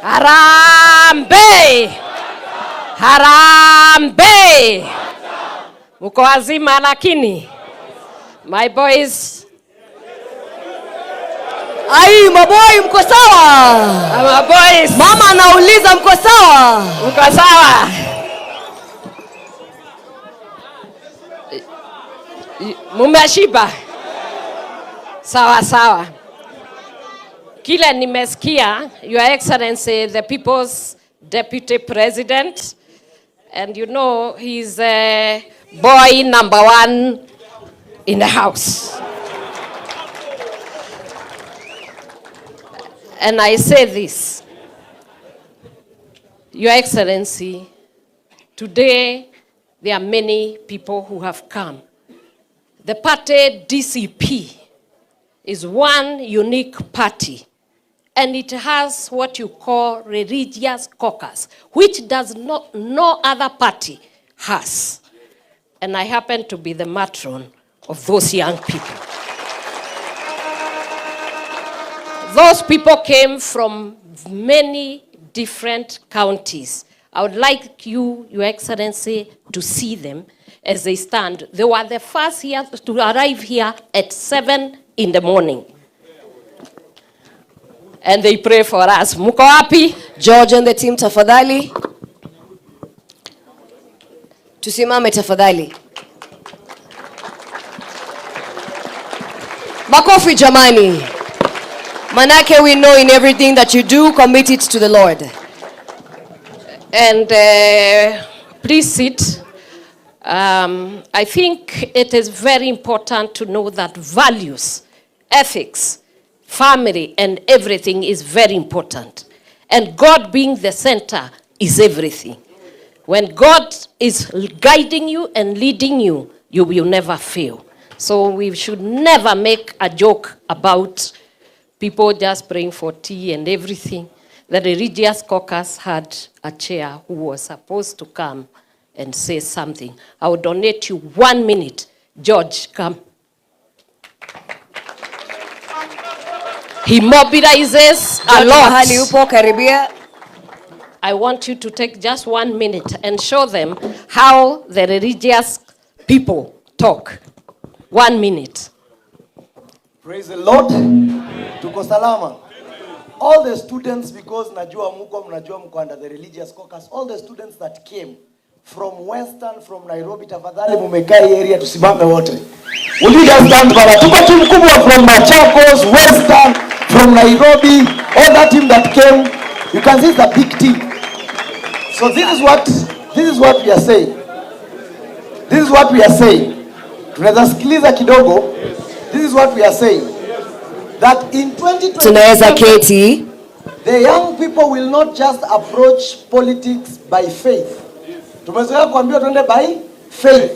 Harambee! Harambee! Mko wazima lakini? My boys. Ai, maboy mko sawa? My boys. Mama anauliza mko sawa? Mko sawa? Mumeshiba? Sawa sawa. Kile nimesikia, Your Excellency, the People's Deputy President, and you know he's boy number 1 in the house. And I say this, Your Excellency, today there are many people who have come. The party DCP is one unique party, and it has what you call religious caucus, which does not no other party has. And I happen to be the matron of those young people. Those people came from many different counties. I would like you, Your Excellency, to see them as they stand. They were the first here to arrive here at 7 in the morning. And they pray for us. Muko wapi? George and the team, tafadhali. Tusimame tafadhali. Makofi jamani. Manake, we know in everything that you do, commit it to the Lord. And please sit. I think it is very important to know that values, ethics, family, and everything is very important. And God being the center is everything. When God is guiding you and leading you, you will never fail. So we should never make a joke about people just praying for tea and everything. The religious caucus had a chair who was supposed to come and say something. I will donate you 1 minute. George, come. He mobilizes a lot. I want you to take just 1 minute and show them how the religious people talk. 1 minute. Praise the Lord. Tuko salama. All the students, because najua mko under the religious caucus, all the students that came from Western, from Nairobi, tafadhali mumekai area tusimame wote. Will you just stand para? Tuko team kubwa from Machakos, Western, from Nairobi, all that team that came, you can see it's a big team. So this is what we are saying. This is what we are saying. Tunaweza sikiliza kidogo. This is what we are saying. That in 2020, the young people will not just approach politics by faith. Tumezoea kuambiwa tuende by faith.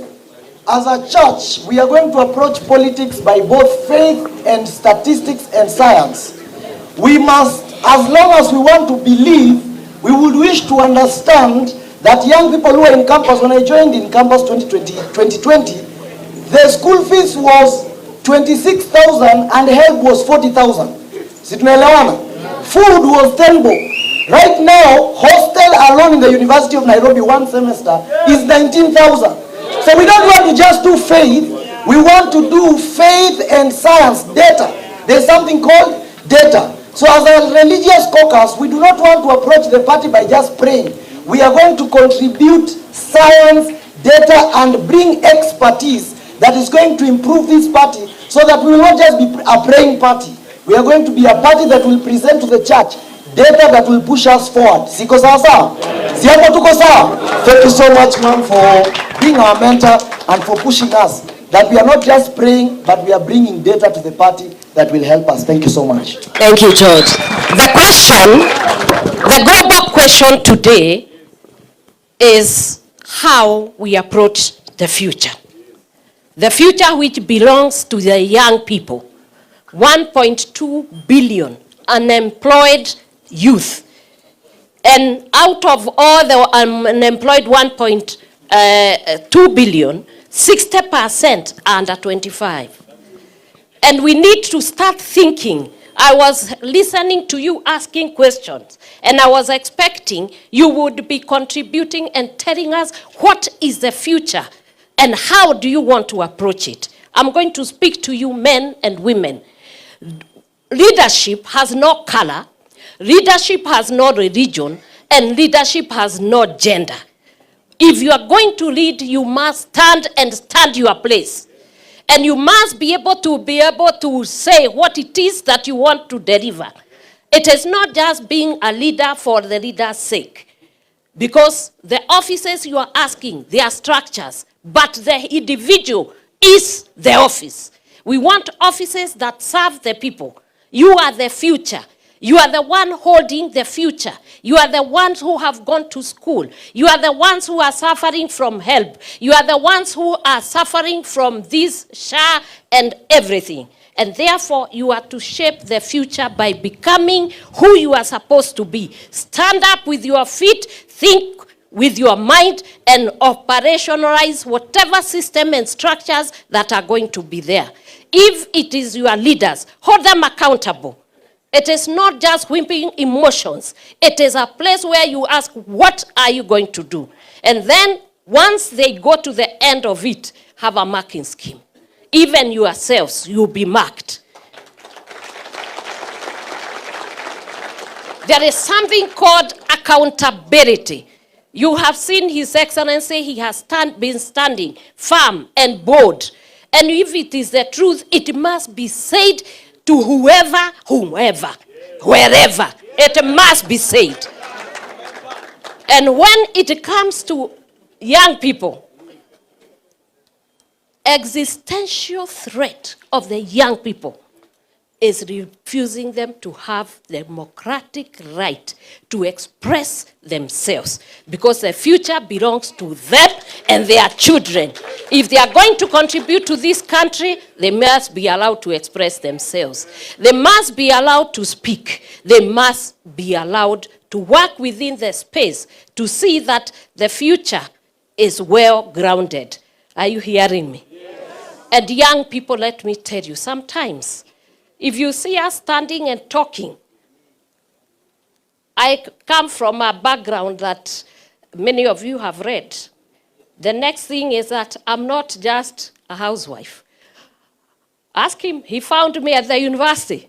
As a church, we are going to approach politics by both faith and statistics and science. We must, as long as we want to believe, we would wish to understand that young people who are in campus, when I joined in campus 2020, the school fees was 26,000 and help was 40,000. Si tunaelewana? Food was 10 bob. Right now, hostel alone in the University of Nairobi 1 semester is 19,000. So we don't want to just do faith. We want to do faith and science, data. There's something called data. So as a religious caucus, we do not want to approach the party by just praying. We are going to contribute science, data, and bring expertise that is going to improve this party so that we will not just be a praying party. We are going to be a party that will present to the church data that will push us forward. Siko sawa sawa? Siako tuko sawa? Thank you so much, ma'am, for being our mentor and for pushing us. That we are not just praying, but we are bringing data to the party that will help us. Thank you so much. Thank you, George. The global question today is how we approach the future. The future which belongs to the young people. 1.2 billion unemployed youth. And out of all the unemployed 1.2 billion, 60% are under 25. And we need to start thinking I was listening to you asking questions, and I was expecting you would be contributing and telling us what is the future and how do you want to approach it. I'm going to speak to you, men and women. Leadership has no color, leadership has no religion, and leadership has no gender. If you are going to lead, you must stand your place. And you must be able to say what it is that you want to deliver. It is not just being a leader for the leader's sake. Because the offices you are asking, they are structures. But the individual is the office. We want offices that serve the people. You are the future. You are the one holding the future. You are the ones who have gone to school. You are the ones who are suffering from help. You are the ones who are suffering from this SHA and everything. And therefore, you are to shape the future by becoming who you are supposed to be. Stand up with your feet, think with your mind, and operationalize whatever system and structures that are going to be there. If it is your leaders, hold them accountable. It is not just whipping emotions. It is a place where you ask, what are you going to do? And then, once they go to the end of it, have a marking scheme. Even yourselves, you'll be marked. There is something called accountability. You have seen His Excellency, he has been standing firm and bold. And if it is the truth, it must be said to whoever, wherever. It must be said. And when it comes to young people, existential threat of the young people is refusing them to have the democratic right to express themselves, because the future belongs to them and their children. If they are going to contribute to this country, they must be allowed to express themselves. They must be allowed to speak. They must be allowed to work within the space to see that the future is well grounded. Are you hearing me? Yes. And young people, let me tell you, sometimes if you see us standing and talking, I come from a background that many of you have read. The next thing is that I'm not just a housewife. Ask him, he found me at the university.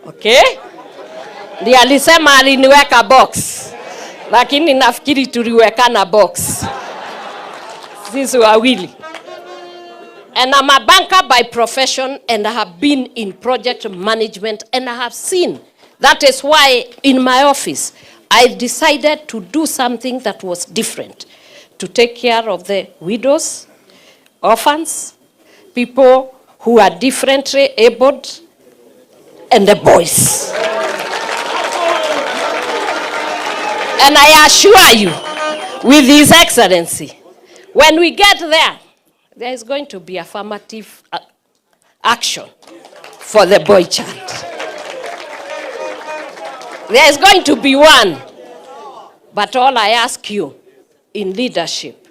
Okay? Ndiye alisema aliniweka box. Lakini nafikiri tuliwekana box. Sisi wawili. And I'm a banker by profession, and I have been in project management, and I have seen. That is why in my office, I decided to do something that was different. To take care of the widows, orphans, people who are differently abled, and the boys. And I assure you, with His Excellency, when we get there, there is going to be affirmative action for the boy child. There is going to be one. But all I ask you in leadership,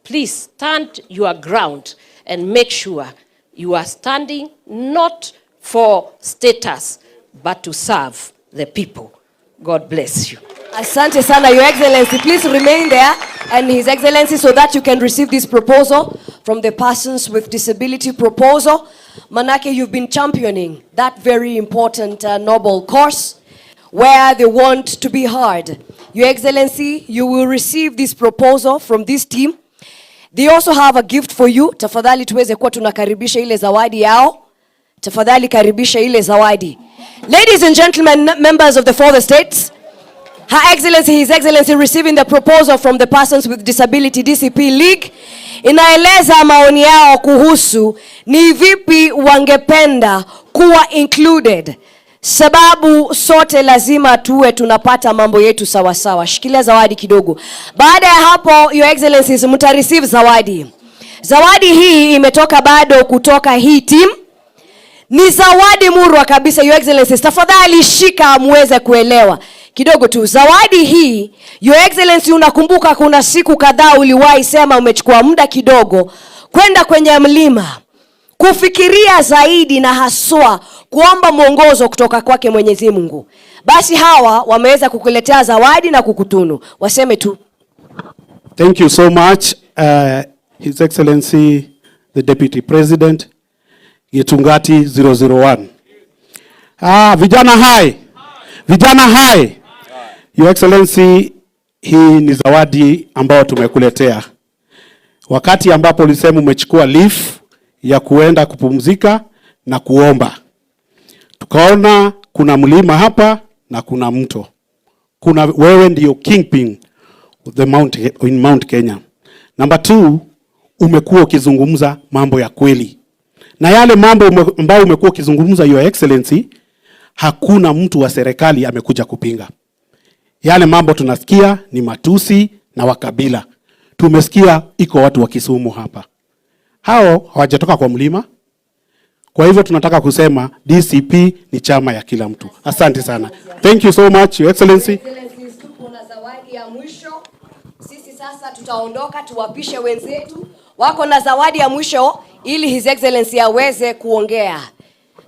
please stand your ground and make sure you are standing not for status, but to serve the people. God bless you. Asante sana, Your Excellency. Please remain there, and His Excellency, so that you can receive this proposal from the Persons with Disability proposal. Manake, you've been championing that very important noble cause where they want to be heard. Your Excellency, you will receive this proposal from this team. They also have a gift for you. Tafadhali tuweze kuwa tunakaribisha ile zawadi yao. Tafadhali karibisha ile zawadi. Ladies and gentlemen, members of the four states, Her Excellency, His Excellency receiving the proposal from the Persons with Disability DCP League. Inaeleza maoni yao kuhusu ni vipi wangependa kuwa included. Sababu sote lazima tuwe tunapata mambo yetu sawa sawa. Shikilia zawadi kidogo. Baada ya hapo, Your Excellencies, mtareceive zawadi. Zawadi hii imetoka bado kutoka hii team. Ni zawadi murwa kabisa, Your Excellencies. Tafadhali shika muweze kuelewa. Kidogo tu, zawadi hii, Your Excellency, unakumbuka kuna siku kadhaa uliwahi sema umechukua muda kidogo kwenda kwenye mlima kufikiria zaidi na haswa kuomba mwongozo kutoka kwake Mwenyezi Mungu. Basi hawa wameweza kukuletea zawadi na kukutunu. Waseme tu. Thank you so much, His Excellency, the Deputy President, Gitungati 001. Vijana hai. Vijana hai. Your Excellency, hii ni zawadi ambayo tumekuletea. Wakati ambapo ulisema umechukua leave ya kuenda kupumzika na kuomba. Tukaona kuna mlima hapa na kuna mto. Wewe ndio kingpin in Mount Kenya. Number 2, umekuwa ukizungumza mambo ya kweli. Na yale mambo ambayo umekuwa ukizungumza, Your Excellency, hakuna mtu wa serikali amekuja kupinga. Yale mambo tunasikia ni matusi na wakabila. Tumesikia iko watu wa Kisumu hapa. Hao hawajatoka kwa mlima. Kwa hivyo tunataka kusema DCP ni chama ya kila mtu. Asante sana. Thank you so much, Your Excellency. Tuko na zawadi ya mwisho. Sisi sasa tutaondoka, tuwapishe wenzetu. Wako na zawadi ya mwisho ili His Excellency aweze kuongea.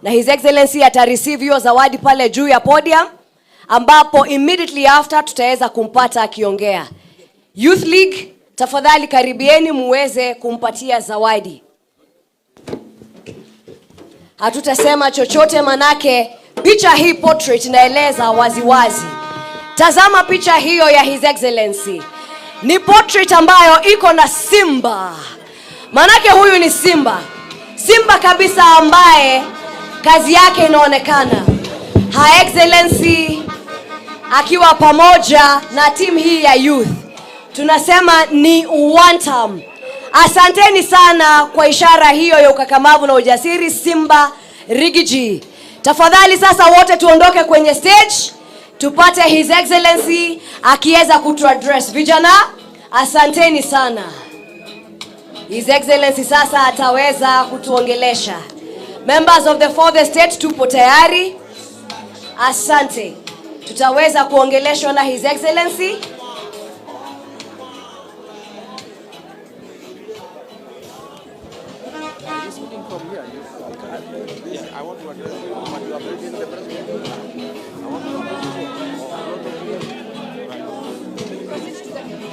Na His Excellency atareceive hiyo zawadi pale juu ya podium, ambapo immediately after tutaweza kumpata akiongea. Youth League, tafadhali karibieni muweze kumpatia zawadi. Hatutasema chochote manake picha hii portrait inaeleza waziwazi. Tazama picha hiyo ya His Excellency. Ni portrait ambayo iko na simba. Manake huyu ni simba. Simba kabisa ambaye kazi yake inaonekana. Her Excellency akiwa pamoja na timu hii ya youth. Tunasema ni one time. Asanteni sana kwa ishara hiyo ya ukakamavu na ujasiri, Simba Rigiji. Tafadhali sasa wote tuondoke kwenye stage, tupate His Excellency akiweza kutuaddress. Vijana, asanteni sana. His Excellency sasa ataweza kutuongelesha. Members of the fourth estate, tupo tayari. Asante. Tutaweza kuongeleshwa na His Excellency.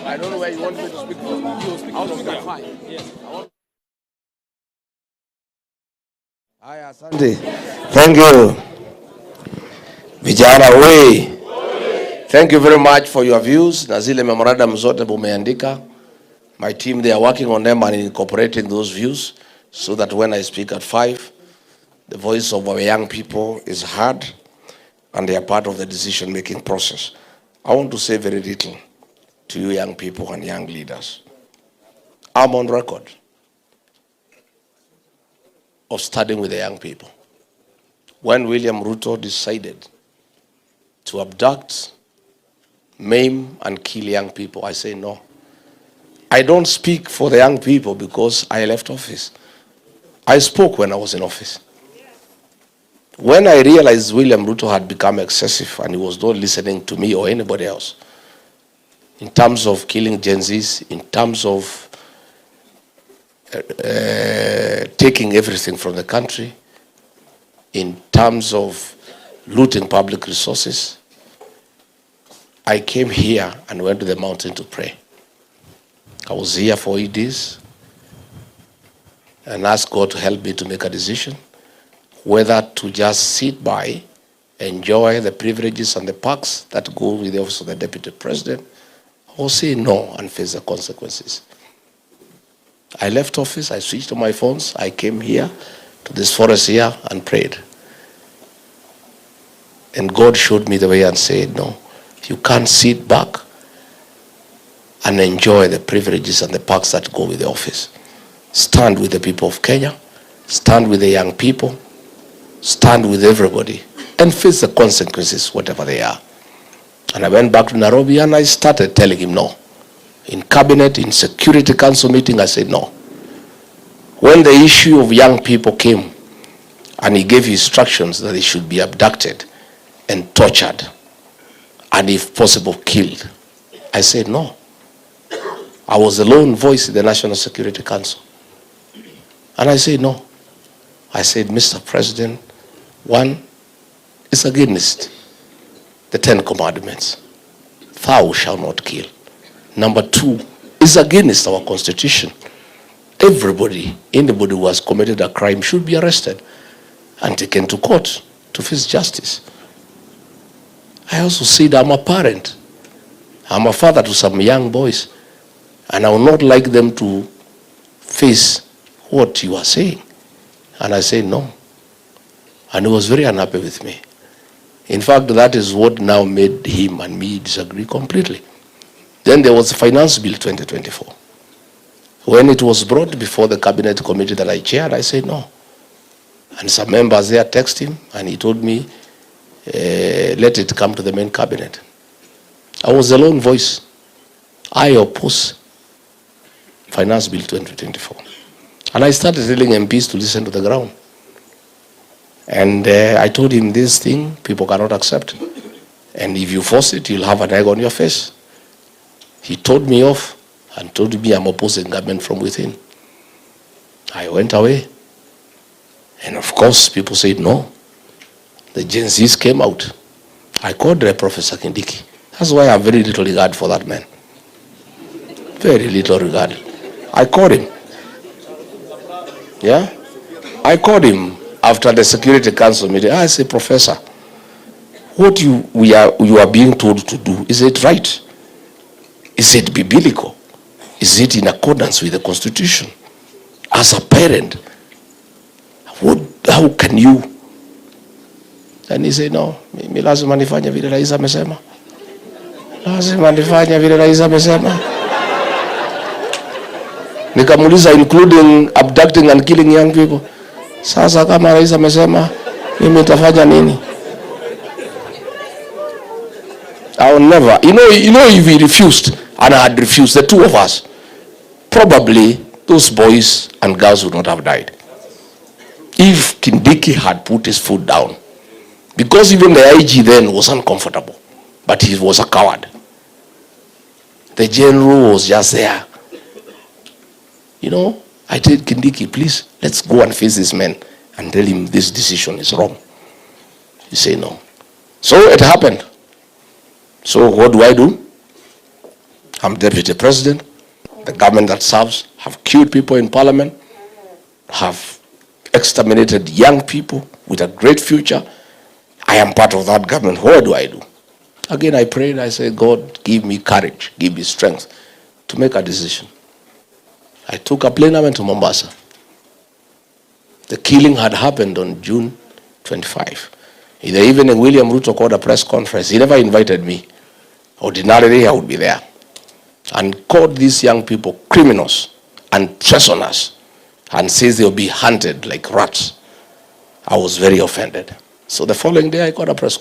I don't know where you want me to speak from. I'll speak at 5. Yes. Haya, asante. Thank you. Vijana we. Thank you very much for your views. Na zile memorandum zote mumeandika. My team, they are working on them and incorporating those views so that when I speak at 5, the voice of our young people is heard and they are part of the decision-making process. I want to say very little to you young people and young leaders. I'm on record of studying with the young people. When William Ruto decided to abduct, maim, and kill young people, I say no. I don't speak for the young people because I left office. I spoke when I was in office. When I realized William Ruto had become excessive and he was not listening to me or anybody else, in terms of killing Gen Zs, in terms of taking everything from the country, in terms of looting public resources, I came here and went to the mountain to pray. I was here for 8 days and asked God to help me to make a decision whether to just sit by, enjoy the privileges and the perks that go with the office of the Deputy President, or say no and face the consequences. I left office, I switched on my phones, I came here to this forest here and prayed. And God showed me the way and said, no, you can't sit back and enjoy the privileges and the perks that go with the office. Stand with the people of Kenya, stand with the young people, stand with everybody, and face the consequences, whatever they are. And I went back to Nairobi and I started telling him no. In cabinet, in Security Council meeting, I said no. When the issue of young people came and he gave instructions that they should be abducted and tortured and if possible killed, I said no. I was the lone voice in the National Security Council. And I said no. I said, Mr. President, One is against the 10 commandments. Thou shalt not kill. Number 2 is against our constitution. Anybody who has committed a crime should be arrested and taken to court to face justice. I also said I'm a parent. I'm a father to some young boys, and I would not like them to face what you are saying. And I said no. And he was very unhappy with me. In fact, that is what now made him and me disagree completely. Then there was the Finance Bill 2024. When it was brought before the cabinet committee that I chaired, I said no. And some members there texted him, and he told me, let it come to the main cabinet. I was the lone voice. I oppose Finance Bill 2024. And I started telling MPs to listen to the ground. And I told him, this thing people cannot accept. And if you force it, you'll have an egg on your face. He told me off and told me I'm opposing government from within. I went away. And of course, people said no. The Gen Zs came out. I called Professor Kindiki. That's why I have very little regard for that man. Very little regard. I called him. Yeah? I called him after the Security Council meeting. I said, Professor, what you are being told to do, is it right? Is it biblical? Is it in accordance with the Constitution? As a parent, how can you? And he said, no, mimi lazima nifanye vile rais amesema. Lazima nifanye vile rais amesema. Nikamuuliza, including abducting and killing young people. Sasa kama rais amesema, mimi nitafanya nini? I will never. You know, if he refused, and I had refused, the two of us, probably those boys and girls would not have died. If Kindiki had put his foot down, because even the IG then was uncomfortable, but he was a coward. The general was just there. You know, I told Kindiki, please, let's go and face this man and tell him this decision is wrong. He said no. So it happened. So what do? I'm deputy president. The government that serves have killed people in parliament, have exterminated young people with a great future. I am part of that government. What do? Again, I prayed. I said, God, give me courage, give me strength to make a decision. I took a plane and went to Mombasa. The killing had happened on June 25. In the evening, William Ruto called a press conference. He never invited me. Ordinarily, I would be there. And called these young people criminals and treasoners and says they'll be hunted like rats. I was very offended. So the following day, I got a press